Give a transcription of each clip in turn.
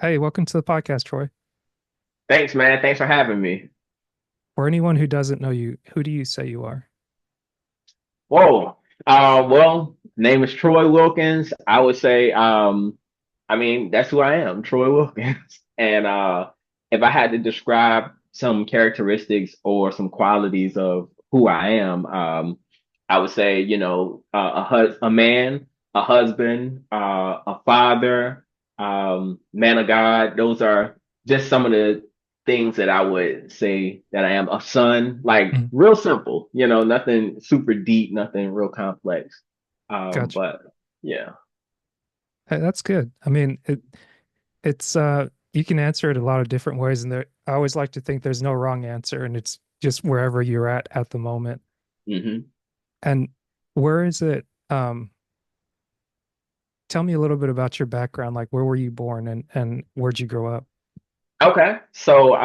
Hey, welcome to the podcast, Troy. Thanks, man. Thanks for having me. For anyone who doesn't know you, who do you say you are? Whoa. Name is Troy Wilkins. I would say, that's who I am, Troy Wilkins. And if I had to describe some characteristics or some qualities of who I am, I would say, a man, a husband, a father, man of God. Those are just some of the things that I would say that I am. A son, like Mm, real simple, nothing super deep, nothing real complex. gotcha. But yeah. Hey, that's good. I mean, it's you can answer it a lot of different ways, and I always like to think there's no wrong answer, and it's just wherever you're at the moment. hmm And where is it? Tell me a little bit about your background. Like, where were you born, and where'd you grow up? Okay. So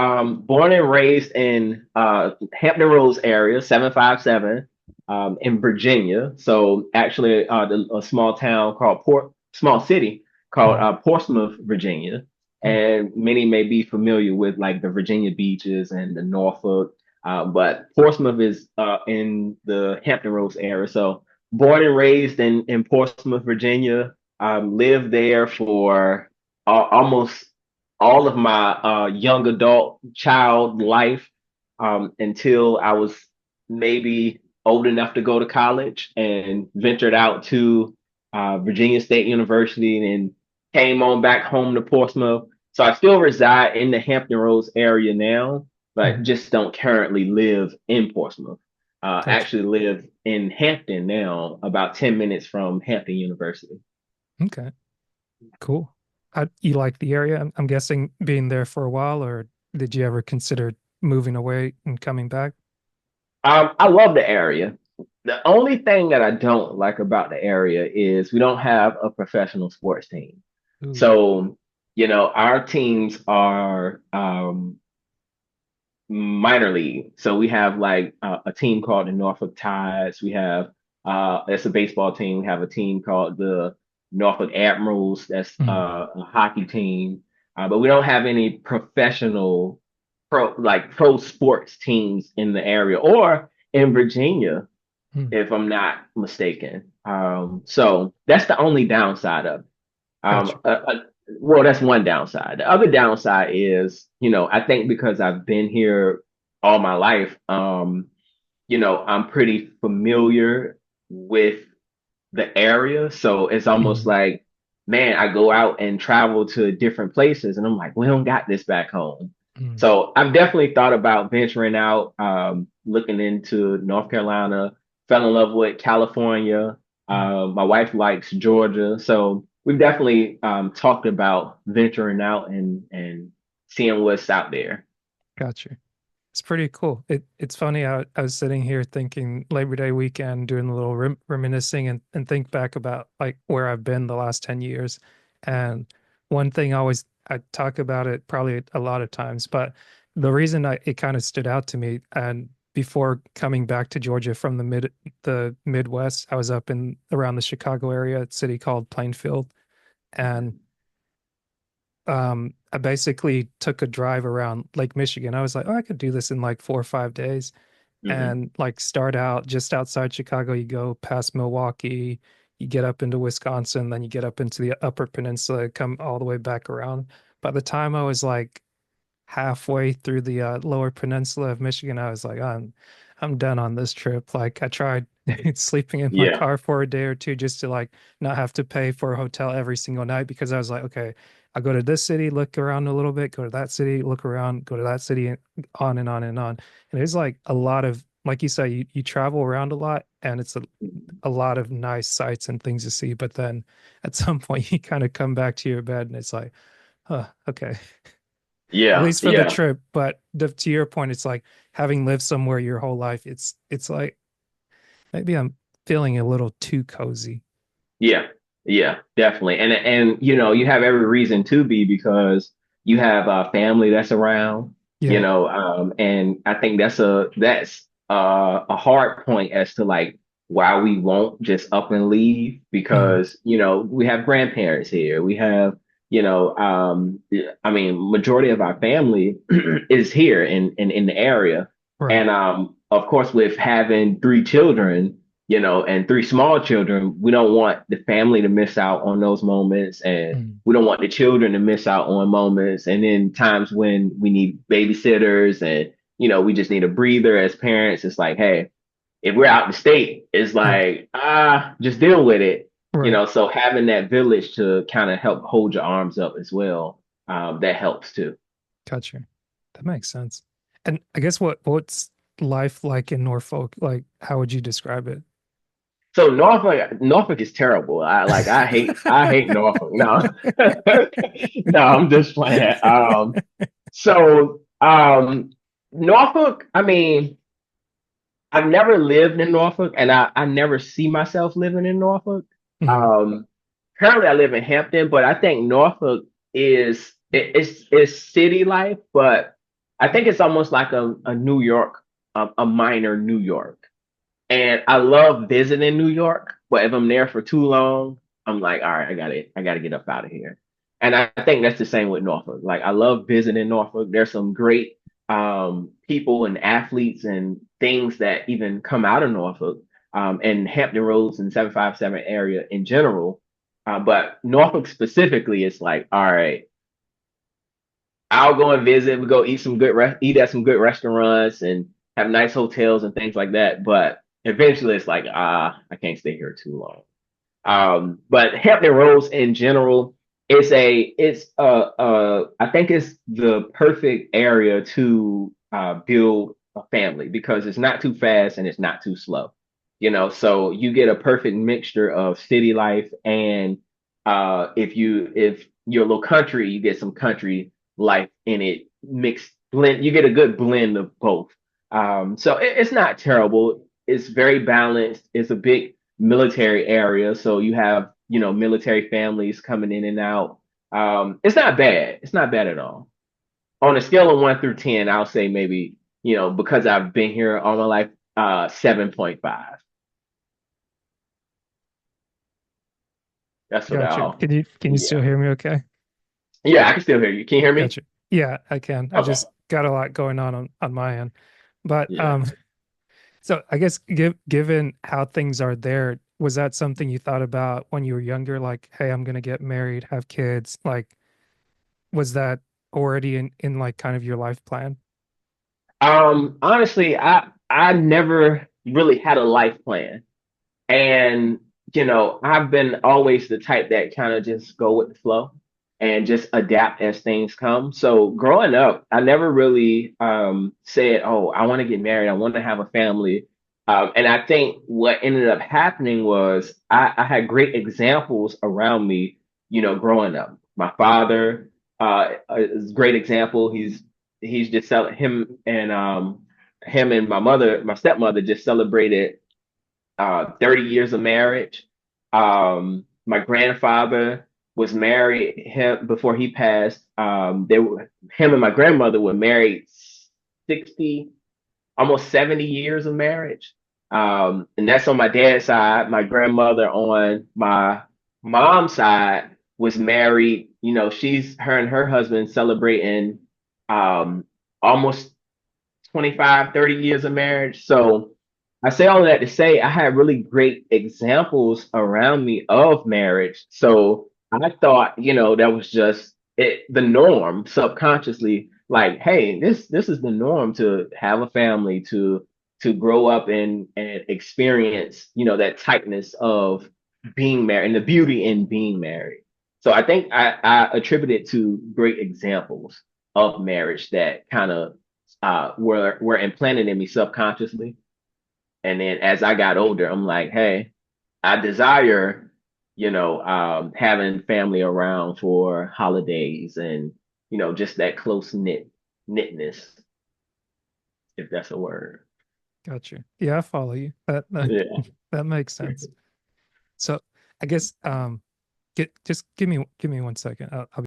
born and raised in Hampton Roads area, 757, in Virginia. So actually a small town called small city called Mm, Portsmouth, Virginia. mm, And many may be familiar with like the Virginia beaches and the Norfolk. But Portsmouth is in the Hampton Roads area. So born and raised in Portsmouth, Virginia. Lived there for almost all of my young adult child life until I was maybe old enough to go to college and ventured out to Virginia State University and came on back home to Portsmouth. So I still reside in the Hampton Roads area now, but mm. just don't currently live in Portsmouth. Gotcha. Actually live in Hampton now, about 10 minutes from Hampton University. Okay, cool. You like the area? I'm guessing being there for a while, or did you ever consider moving away and coming back? I love the area. The only thing that I don't like about the area is we don't have a professional sports team. Ooh. So, our teams are minor league. So we have like a team called the Norfolk Tides. We have it's a baseball team. We have a team called the Norfolk Admirals. That's Mm, a hockey team. But we don't have any professional pro sports teams in the area or in Virginia, mm. if I'm not mistaken. So that's the only downside of it. Gotcha. Well, that's one downside. The other downside is, I think because I've been here all my life, I'm pretty familiar with the area. So it's almost Mm, like, man, I go out and travel to different places and I'm like, we don't got this back home. mm, So I've definitely thought about venturing out, looking into North Carolina, fell in love with California. mm. My wife likes Georgia. So we've definitely talked about venturing out and seeing what's out there. Gotcha. It's pretty cool. It's funny. I was sitting here thinking Labor Day weekend, doing a little reminiscing and think back about like where I've been the last 10 years. And one thing I talk about it probably a lot of times, but the reason it kind of stood out to me, and before coming back to Georgia from the Midwest, I was up in around the Chicago area, a city called Plainfield. And I basically took a drive around Lake Michigan. I was like, oh, I could do this in like 4 or 5 days. hmm And like start out just outside Chicago, you go past Milwaukee, you get up into Wisconsin, then you get up into the Upper Peninsula, come all the way back around. By the time I was like halfway through the Lower Peninsula of Michigan, I was like, I'm done on this trip. Like I tried sleeping in my Yeah. car for a day or two just to like not have to pay for a hotel every single night because I was like, okay, I'll go to this city, look around a little bit, go to that city, look around, go to that city, and on and on and on. And it's like a lot of, like you say, you travel around a lot and it's a lot of nice sights and things to see. But then at some point you kind of come back to your bed and it's like, huh, okay, at Yeah. least for the Yeah. trip. But to your point, it's like having lived somewhere your whole life, it's like maybe I'm feeling a little too cozy. Yeah, yeah, definitely. And you have every reason to be because you have a family that's around, Yeah. and I think that's a hard point as to like why we won't just up and leave Mm, because we have grandparents here. We have, I mean, majority of our family is here in the area. Right. And of course, with having three children, and three small children, we don't want the family to miss out on those moments, and Mm. we don't want the children to miss out on moments. And then times when we need babysitters and, we just need a breather as parents, it's like, hey, if we're out in the state, it's Yeah. like, just deal with it. Right. So having that village to kind of help hold your arms up as well, that helps too. Gotcha. That makes sense. And I guess what's life like in Norfolk? Like, how would you describe it? So Norfolk is terrible. I hate Norfolk. No, no, I'm just playing. So Norfolk, I mean, I've never lived in Norfolk, and I never see myself living in Norfolk. Hmm. Um, Currently, I live in Hampton, but I think Norfolk it's city life, but I think it's almost like a New York, a minor New York. And I love visiting New York, but if I'm there for too long, I'm like, all right, I gotta get up out of here. And I think that's the same with Norfolk. Like I love visiting Norfolk. There's some great people and athletes and things that even come out of Norfolk, and Hampton Roads and 757 area in general. But Norfolk specifically is like, all right, I'll go and visit. We go eat at some good restaurants and have nice hotels and things like that. But eventually, it's like I can't stay here too long. But Hampton Roads in general, I think it's the perfect area to build a family because it's not too fast and it's not too slow. So you get a perfect mixture of city life and if you're a little country, you get some country life in it mixed blend. You get a good blend of both. So it's not terrible. It's very balanced. It's a big military area, so you have military families coming in and out. It's not bad. It's not bad at all. On a scale of 1 through 10, I'll say maybe because I've been here all my life, 7.5. That's what Gotcha. I'll. Can you still Yeah, hear me okay? yeah. I can still hear you. Can you hear me? Gotcha. Yeah, I can. I Okay. just got a lot going on my end. But Yeah. so I guess given how things are there, was that something you thought about when you were younger? Like, hey, I'm gonna get married, have kids. Like, was that already in like kind of your life plan? Honestly, I never really had a life plan. And, I've been always the type that kind of just go with the flow and just adapt as things come. So growing up, I never really said, oh, I want to get married. I want to have a family. And I think what ended up happening was I had great examples around me, growing up. My father is a great example. He's just selling him and my stepmother just celebrated 30 years of marriage. My grandfather was married him before he passed. Him and my grandmother were married 60, almost 70 years of marriage. And that's on my dad's side. My grandmother on my mom's side was married. She's her and her husband celebrating almost 25, 30 years of marriage. So I say all of that to say I had really great examples around me of marriage. So I thought, that was just the norm subconsciously. Like, hey, this is the norm to have a family, to grow up and experience, that tightness of being married and the beauty in being married. So I think I attribute it to great examples of marriage that kind of were implanted in me subconsciously. And then as I got older, I'm like, hey, I desire, having family around for holidays and, just that knitness, if that's a word. Gotcha. Yeah, I follow you. That Yeah. that makes sense. So I guess just give me 1 second. I'll